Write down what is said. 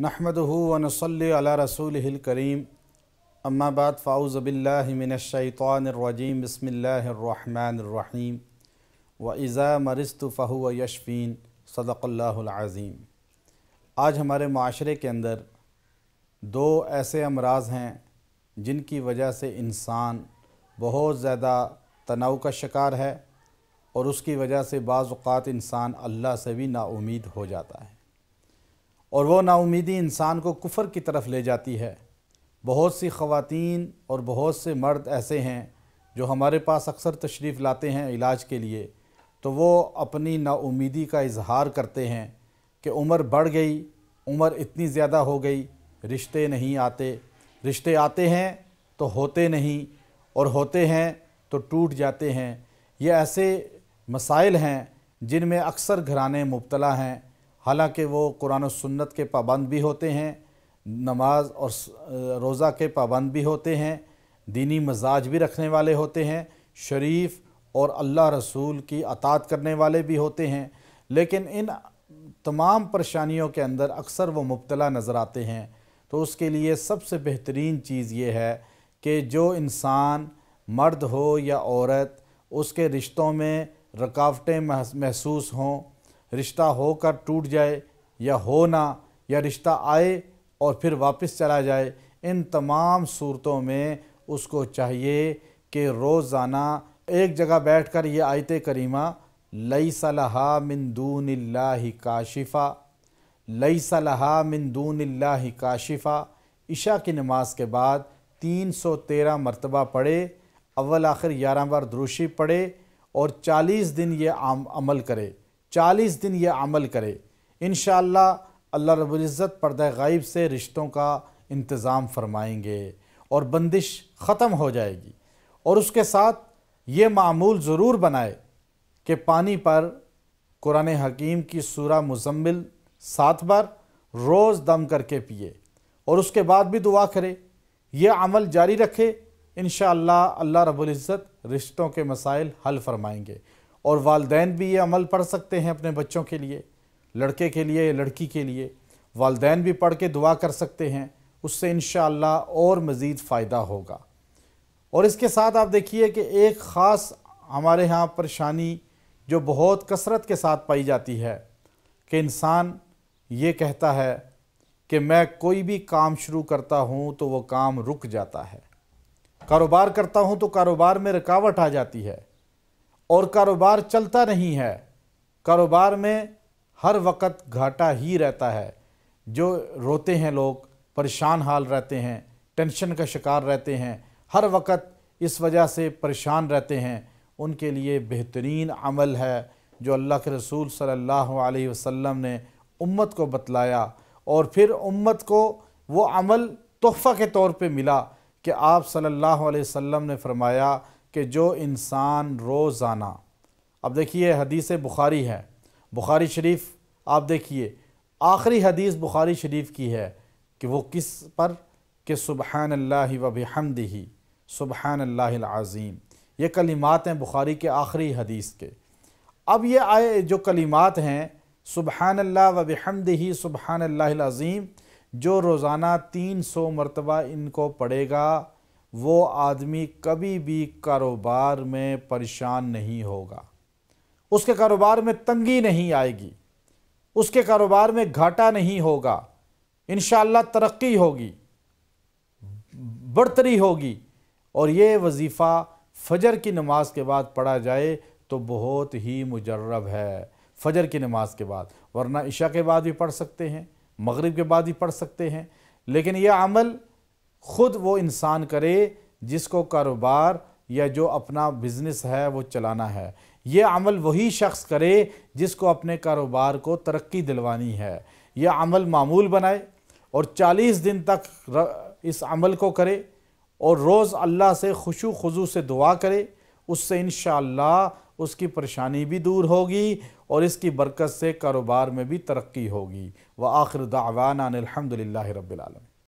नहमदुहु व नसल्ली अला रसूलिहिल करीम अम्मा बाद फ़ाऊज़ु बिल्लाहि मिनश्शैतानिर रजीम बिस्मिल्लाहिर रहमानिर रहीम व इज़ा मरिज़्तु फ़हुव यशफ़ीन सदक़ल्लाहुल अज़ीम। आज हमारे माशरे के अंदर दो ऐसे अमराज़ हैं जिनकी वजह से इंसान बहुत ज़्यादा तनाव का शिकार है और उसकी वजह से बाज़ औक़ात इंसान अल्लाह से भी नाउमीद हो जाता है और वो नाउमीदी इंसान को कुफ़र की तरफ ले जाती है। बहुत सी ख़वातीन और बहुत से मर्द ऐसे हैं जो हमारे पास अक्सर तशरीफ़ लाते हैं इलाज के लिए, तो वो अपनी नाउमीदी का इज़हार करते हैं कि उम्र बढ़ गई, उम्र इतनी ज़्यादा हो गई, रिश्ते नहीं आते, रिश्ते आते हैं तो होते नहीं और होते हैं तो टूट जाते हैं। ये ऐसे मसाइल हैं जिनमें अक्सर घराने मुब्तला हैं। हालांकि वो कुरान और सुन्नत के पाबंद भी होते हैं, नमाज और रोज़ा के पाबंद भी होते हैं, दीनी मजाज भी रखने वाले होते हैं, शरीफ और अल्लाह रसूल की अताअत करने वाले भी होते हैं, लेकिन इन तमाम परेशानियों के अंदर अक्सर वो मुब्तला नज़र आते हैं। तो उसके लिए सबसे बेहतरीन चीज़ ये है कि जो इंसान मर्द हो या औरत, उसके रिश्तों में रुकावटें महसूस हों, रिश्ता होकर टूट जाए या हो ना, या रिश्ता आए और फिर वापस चला जाए, इन तमाम सूरतों में उसको चाहिए कि रोज़ाना एक जगह बैठकर ये आयत करीमा लैसा लहा मिन दूनिल्लाहि काशिफ़ा, लैसा लहा मिन दूनिल्लाहि काशिफ़ा इशा की नमाज के बाद 313 मरतबा पढ़े, अव्वल आखिर 11 बार दुरूशी पढ़े और 40 दिन ये अमल करे, 40 दिन ये अमल करे। इंशाअल्लाह अल्लाह रब्बुल इज़्ज़त पर्दा गायब से रिश्तों का इंतज़ाम फरमाएंगे और बंदिश ख़त्म हो जाएगी। और उसके साथ ये मामूल ज़रूर बनाए कि पानी पर कुरान हकीम की सूरा मुज़म्मिल 7 बार रोज़ दम करके पिए और उसके बाद भी दुआ करे। ये अमल जारी रखे, इंशाअल्लाह अल्लाह रब्बुल इज़्ज़त रिश्तों के मसाइल हल फरमाएंगे। और वालिदैन भी ये अमल पढ़ सकते हैं अपने बच्चों के लिए, लड़के के लिए, लड़की के लिए, वालिदैन भी पढ़ के दुआ कर सकते हैं, उससे इंशाअल्लाह और मज़ीद फ़ायदा होगा। और इसके साथ आप देखिए कि एक ख़ास हमारे यहाँ परेशानी जो बहुत कसरत के साथ पाई जाती है कि इंसान ये कहता है कि मैं कोई भी काम शुरू करता हूँ तो वो काम रुक जाता है, कारोबार करता हूँ तो कारोबार में रुकावट आ जाती है और कारोबार चलता नहीं है, कारोबार में हर वक्त घाटा ही रहता है। जो रोते हैं लोग, परेशान हाल रहते हैं, टेंशन का शिकार रहते हैं, हर वक्त इस वजह से परेशान रहते हैं, उनके लिए बेहतरीन अमल है जो अल्लाह के रसूल सल्लल्लाहु अलैहि वसल्लम ने उम्मत को बतलाया और फिर उम्मत को वो अमल तोहफ़ा के तौर पे मिला कि आप सल्लल्लाहु अलैहि वसल्लम ने फरमाया कि जो इंसान रोज़ाना, अब देखिए हदीस बुखारी है, बुखारी शरीफ आप देखिए आखिरी हदीस बुखारी शरीफ की है कि वो किस पर कि सुबहानल्लाहि व बिहम्दिही सुबहानल्लाहिल अज़ीम, ये कलिमात हैं बुखारी के आखिरी हदीस के। अब ये आए जो कलिमात हैं सुबहानल्लाह व बिहम्दिही सुबहानल्लाहिल अज़ीम, जो रोज़ाना 300 मरतबा इनको पढ़ेगा वो आदमी कभी भी कारोबार में परेशान नहीं होगा, उसके कारोबार में तंगी नहीं आएगी, उसके कारोबार में घाटा नहीं होगा, इंशाअल्लाह तरक्की होगी, बढ़तरी होगी। और ये वजीफ़ा फ़जर की नमाज के बाद पढ़ा जाए तो बहुत ही मुजर्रब है, फ़जर की नमाज के बाद, वरना इशा के बाद भी पढ़ सकते हैं, मगरिब के बाद भी पढ़ सकते हैं। लेकिन यह अमल ख़ुद वो इंसान करे जिसको कारोबार या जो अपना बिज़नेस है वो चलाना है। ये अमल वही शख्स करे जिसको अपने कारोबार को तरक्की दिलवानी है। यह अमल मामूल बनाए और 40 दिन तक इस अमल को करे और रोज़ अल्लाह से खुशू खुजू से दुआ करे, उससे इंशाअल्लाह उसकी परेशानी भी दूर होगी और इसकी बरकत से कारोबार में भी तरक्की होगी। व आखिर दावाना अनिल हम्दुलिल्लाहि रब्बिल आलमीन।